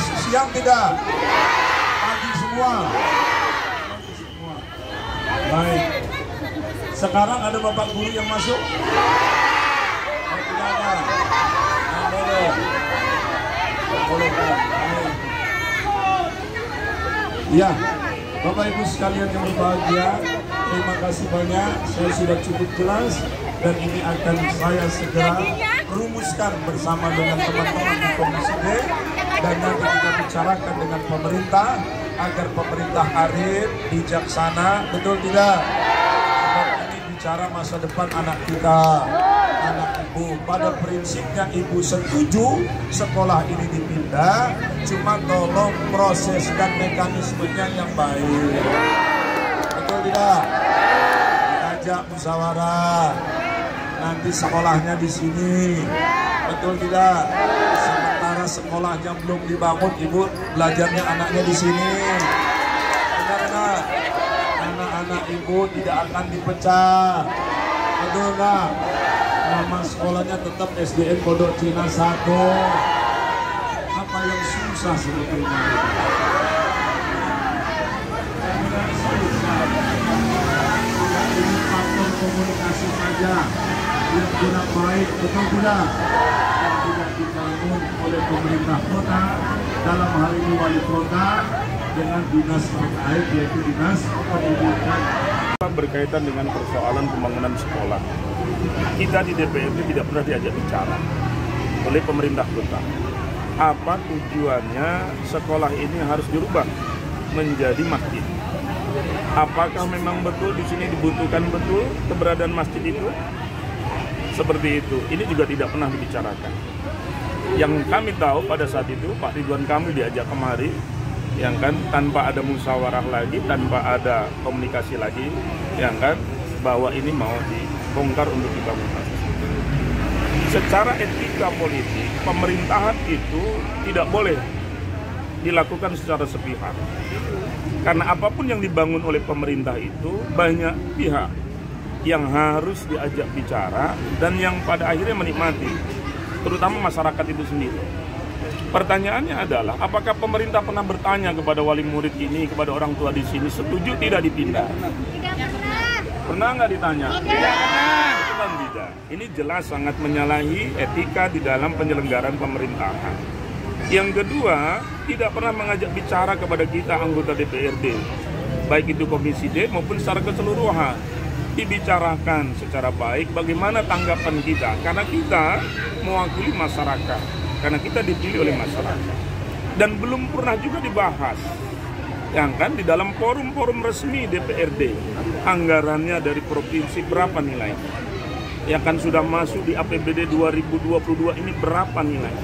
masuk siang tidak? Pagi semua. Baik. Sekarang ada bapak guru yang masuk? Tidak ada. Nah, boleh. Boleh kan? Ya, Bapak Ibu sekalian yang berbahagia, terima kasih banyak. Saya sudah cukup jelas dan ini akan saya segera rumuskan bersama dengan teman-teman di Komisi D dan nanti kita bicarakan dengan pemerintah agar pemerintah arif, bijaksana, betul tidak? Sebab ini bicara masa depan anak kita, anak ibu. Pada prinsipnya ibu setuju sekolah ini dipindah, cuma tolong proses dan mekanismenya yang baik. Betul tidak? Diajak musyawarah. Nanti sekolahnya di sini. Betul tidak? Sementara sekolahnya belum dibangun, ibu belajarnya anaknya di sini. Benar-benar. Anak-anak ibu tidak akan dipecah. Betul enggak? Nama sekolahnya tetap SDN Pondok Cina 1. Apa yang susah sebetulnya? Ini faktor komunikasi saja yang tidak baik, betul tidak? Yang tidak dibangun oleh pemerintah kota, dalam hal ini wali kota dengan dinas terkait yaitu dinas pendidikan. Berkaitan dengan persoalan pembangunan sekolah, kita di DPRD tidak pernah diajak bicara oleh pemerintah kota. Apa tujuannya sekolah ini harus dirubah menjadi masjid? Apakah memang betul di sini dibutuhkan betul keberadaan masjid itu? Seperti itu. Ini juga tidak pernah dibicarakan. Yang kami tahu pada saat itu Pak Ridwan Kamil diajak kemari, yang kan tanpa ada musyawarah lagi, tanpa ada komunikasi lagi, yang kan bahwa ini mau dibongkar untuk dibangun. Secara etika politik, pemerintahan itu tidak boleh dilakukan secara sepihak. Karena apapun yang dibangun oleh pemerintah itu banyak pihak yang harus diajak bicara dan yang pada akhirnya menikmati, terutama masyarakat itu sendiri. Pertanyaannya adalah, apakah pemerintah pernah bertanya kepada wali murid ini, kepada orang tua di sini, setuju tidak dipindah? Tidak pernah. Pernah nggak ditanya? Tidak pernah. Itu kan tidak. Ini jelas sangat menyalahi etika di dalam penyelenggaraan pemerintahan. Yang kedua, tidak pernah mengajak bicara kepada kita anggota DPRD, baik itu Komisi D maupun secara keseluruhan. Dibicarakan secara baik bagaimana tanggapan kita, karena kita mewakili masyarakat, karena kita dipilih oleh masyarakat. Dan belum pernah juga dibahas, yang kan di dalam forum-forum resmi DPRD, anggarannya dari provinsi berapa nilai? Yang kan sudah masuk di APBD 2022 ini berapa nilai?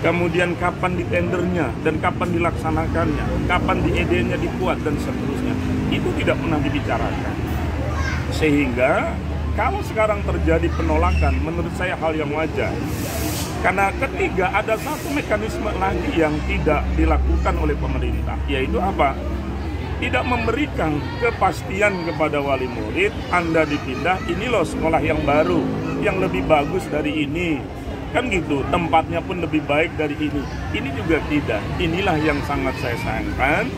Kemudian kapan di tendernya dan kapan dilaksanakannya, kapan di ED-nya dibuat dan seterusnya. Itu tidak pernah dibicarakan. Sehingga kalau sekarang terjadi penolakan, menurut saya hal yang wajar. Karena ketiga, ada satu mekanisme lagi yang tidak dilakukan oleh pemerintah, yaitu apa? Tidak memberikan kepastian kepada wali murid, Anda dipindah, ini loh sekolah yang baru, yang lebih bagus dari ini. Kan gitu, tempatnya pun lebih baik dari ini. Ini juga tidak. Inilah yang sangat saya sayangkan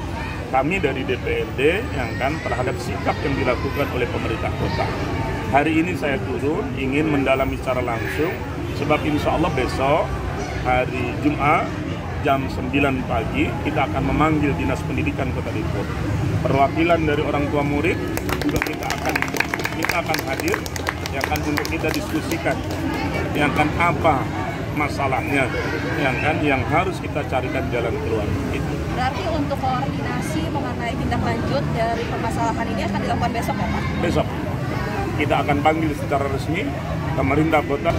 kami dari DPRD yang kan terhadap sikap yang dilakukan oleh pemerintah kota. Hari ini saya turun ingin mendalami secara langsung, sebab insya Allah besok hari Jumat jam 9 pagi kita akan memanggil Dinas Pendidikan Kota Depok. Perwakilan dari orang tua murid juga kita akan hadir, yang akan untuk kita diskusikan, yang kan apa masalahnya, yang harus kita carikan jalan keluar. Itu. Berarti untuk koordinasi mengenai tindak lanjut dari permasalahan ini akan dilakukan besok ya Pak? Besok kita akan panggil secara resmi pemerintah kota.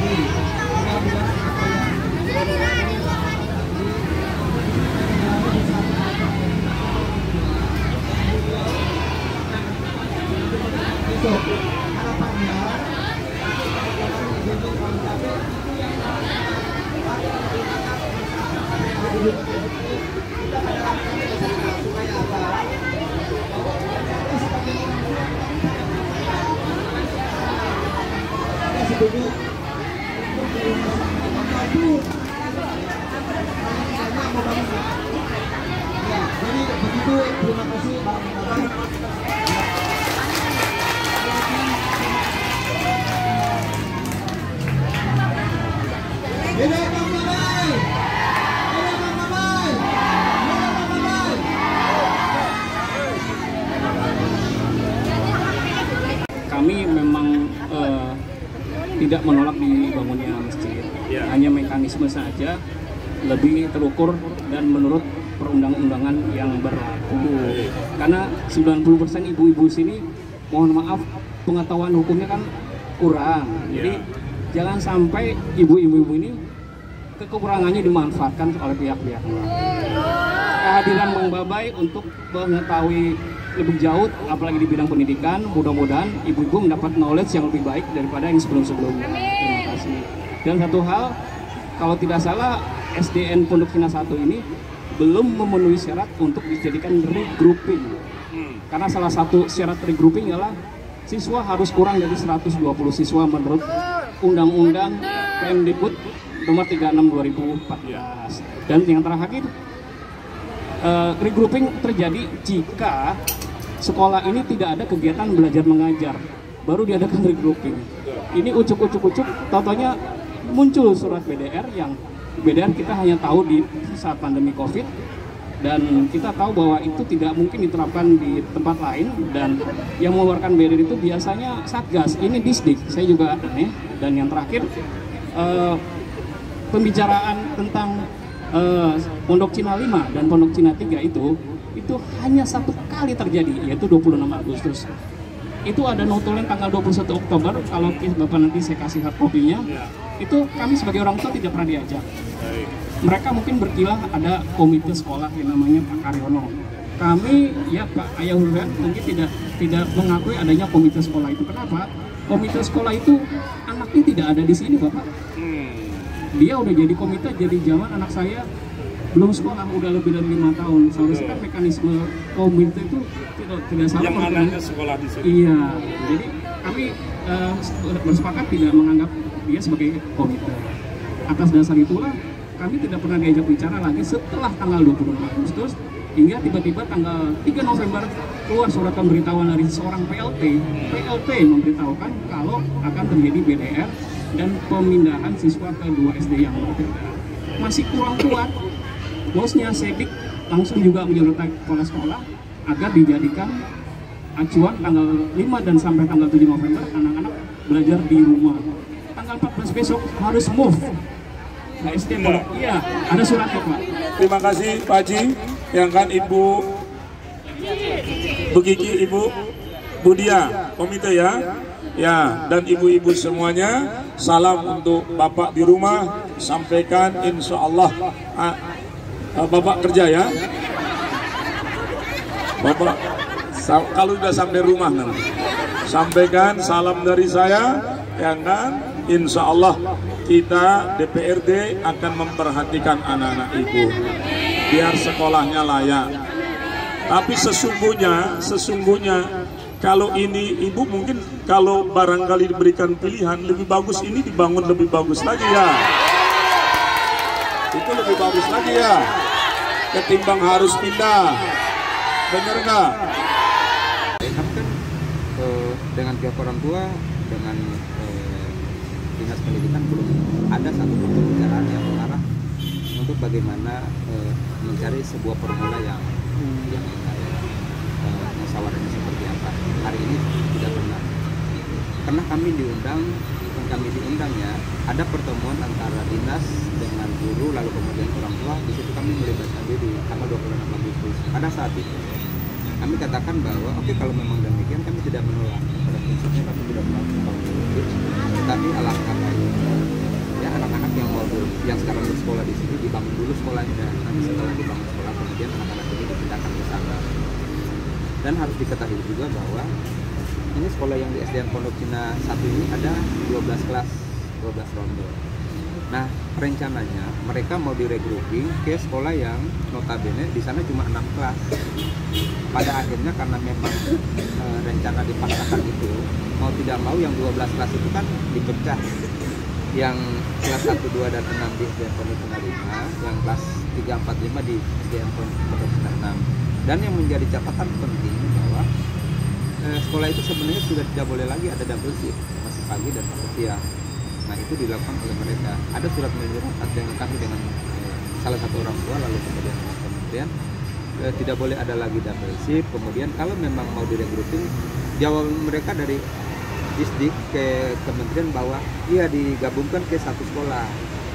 Setuju. Terima kasih Pak kami memang tidak menolak dibangunnya masjid, hanya mekanisme saja lebih terukur dan menurut perundang-undangan yang berlaku. Karena 90% ibu-ibu sini, mohon maaf, pengetahuan hukumnya kan kurang. Jadi jangan sampai ibu-ibu ini kekurangannya dimanfaatkan oleh pihak-pihak lain. Kehadiran Bang Babai untuk mengetahui lebih jauh, apalagi di bidang pendidikan, mudah-mudahan ibu-ibu mendapat knowledge yang lebih baik daripada yang sebelum-sebelumnya. Terima kasih. Dan satu hal, kalau tidak salah, SDN Pondok Cina 1 ini belum memenuhi syarat untuk dijadikan regrouping. Karena salah satu syarat regrouping adalah siswa harus kurang dari 120 siswa menurut Undang-Undang Pemdikbud nomor 36 2014. Dan yang terakhir, regrouping terjadi jika sekolah ini tidak ada kegiatan belajar mengajar, baru diadakan regrouping. Ini ucuk-ucuk, totonya muncul surat BDR yang BDR kita hanya tahu di saat pandemi COVID, dan kita tahu bahwa itu tidak mungkin diterapkan di tempat lain, dan yang mengeluarkan BDR itu biasanya Satgas, ini Disdik. Saya juga aneh. Dan yang terakhir, pembicaraan tentang Pondok Cina 5 dan Pondok Cina 3 itu hanya satu kali terjadi, yaitu 26 Agustus. Itu ada notulen tanggal 21 Oktober, kalau Bapak nanti saya kasih hard copy-nya. Itu kami sebagai orang tua tidak pernah diajak. Mereka mungkin berkilah ada komite sekolah yang namanya Pak Karyono. Kami, ya Pak Ayahulgan, mungkin tidak mengakui adanya komite sekolah itu. Kenapa? Komite sekolah itu anaknya tidak ada di sini, Bapak. Dia udah jadi komite jadi zaman anak saya belum sekolah, udah lebih dari 5 tahun. Seharusnya kan mekanisme komite itu tidak salah. Yang anaknya sekolah di sini. Iya, jadi kami bersepakat tidak menganggap dia sebagai komite. Atas dasar itulah kami tidak pernah diajak bicara lagi setelah tanggal 26 Agustus hingga tiba-tiba tanggal 3 November keluar surat pemberitahuan dari seorang PLT memberitahukan kalau akan terjadi BDR dan pemindahan siswa ke 2 SD yang berbeda. Masih kurang kuat, bosnya Sedik langsung juga menyuruh kepala sekolah agar dijadikan acuan tanggal 5 dan sampai tanggal 7 November anak-anak belajar di rumah. Tanggal 14 besok harus move ke SD. Iya, ada suratnya Pak. Terima kasih Pak Haji. Yang kan Ibu Begiki, Ibu Budia, komite ya. Ya, dan ibu-ibu semuanya, salam untuk Bapak di rumah, sampaikan insya Allah Bapak kerja ya. Bapak kalau sudah sampai rumah nanti sampaikan salam dari saya, ya kan, insya Allah kita DPRD akan memperhatikan anak-anak ibu biar sekolahnya layak. Tapi sesungguhnya kalau ini ibu mungkin kalau barangkali diberikan pilihan lebih bagus ini dibangun lebih bagus lagi ya. Itu lebih bagus lagi ya. Ketimbang harus pindah. Bener nggak? Kan dengan pihak orang tua, dengan dinas pendidikan belum ada satu pembicaraan yang mengarah untuk bagaimana mencari sebuah formula yang musyawarahnya seperti apa. Hari ini tidak pernah. Karena kami diundangnya ada pertemuan antara dinas dengan guru, lalu kemudian orang tua. Di situ kami melibatkan diri tanggal 26 Agustus. Pada saat itu kami katakan bahwa oke, kalau memang demikian kami tidak menolak. Pada prinsipnya kami tidak menolak, tetapi alangkah baiknya ya anak-anak yang sekarang bersekolah di sini dibangun dulu sekolahnya. Nanti setelah dibangun sekolah kemudian anak-anak ini dipindahkan ke sana. Dan harus diketahui juga bahwa ini sekolah yang di SDN Pondok Cina 1 ini ada 12 kelas, 12 ronde. Nah, rencananya mereka mau diregrouping ke sekolah yang notabene di sana cuma 6 kelas. Pada akhirnya karena memang rencana dipaksakan itu, mau tidak mau yang 12 kelas itu kan dipecah. Yang kelas 1, 2, dan 6 di SDN Pondok Cina 5, yang kelas 3, 4, 5 di SDN Pondok Cina 6. Dan yang menjadi catatan penting bahwa sekolah itu sebenarnya sudah tidak boleh lagi ada double shift, masih pagi dan masih siang. Nah itu dilakukan oleh mereka. Ada surat menyurat dengan kami dengan salah satu orang tua, lalu kemudian kemudian tidak boleh ada lagi double shift. Kemudian kalau memang mau direkruting, jawaban mereka dari Disdik ke kementerian bahwa iya digabungkan ke satu sekolah.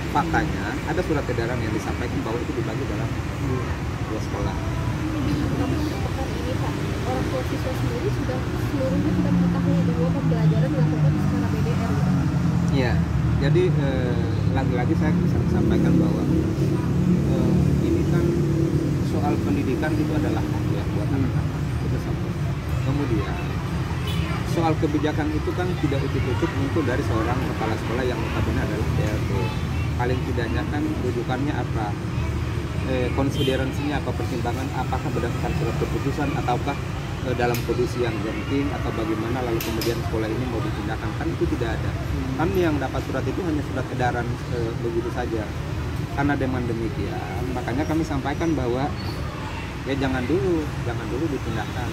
Faktanya ada surat edaran yang disampaikan bahwa itu dibagi dalam 2 sekolah. Tapi untuk pekan ini Pak, orang tua siswa sendiri seluruhnya sudah mengetahui bahwa pembelajaran dilakukan secara BDR. Iya, jadi lagi-lagi saya bisa sampaikan bahwa ini kan soal pendidikan itu adalah hak ya buat anak-anak. Itu satu. Kemudian soal kebijakan itu kan tidak utuh-utuh muncul dari seorang kepala sekolah yang notabene adalah PLT. Paling tidaknya kan rujukannya apa, konsideransinya apa, pertimbangan apakah berdasarkan surat keputusan ataukah dalam kondisi yang genting atau bagaimana, lalu kemudian sekolah ini mau dipindahkan, kan itu tidak ada. Kami yang dapat surat itu hanya surat edaran begitu saja. Karena dengan demikian makanya kami sampaikan bahwa ya jangan dulu dipindahkan.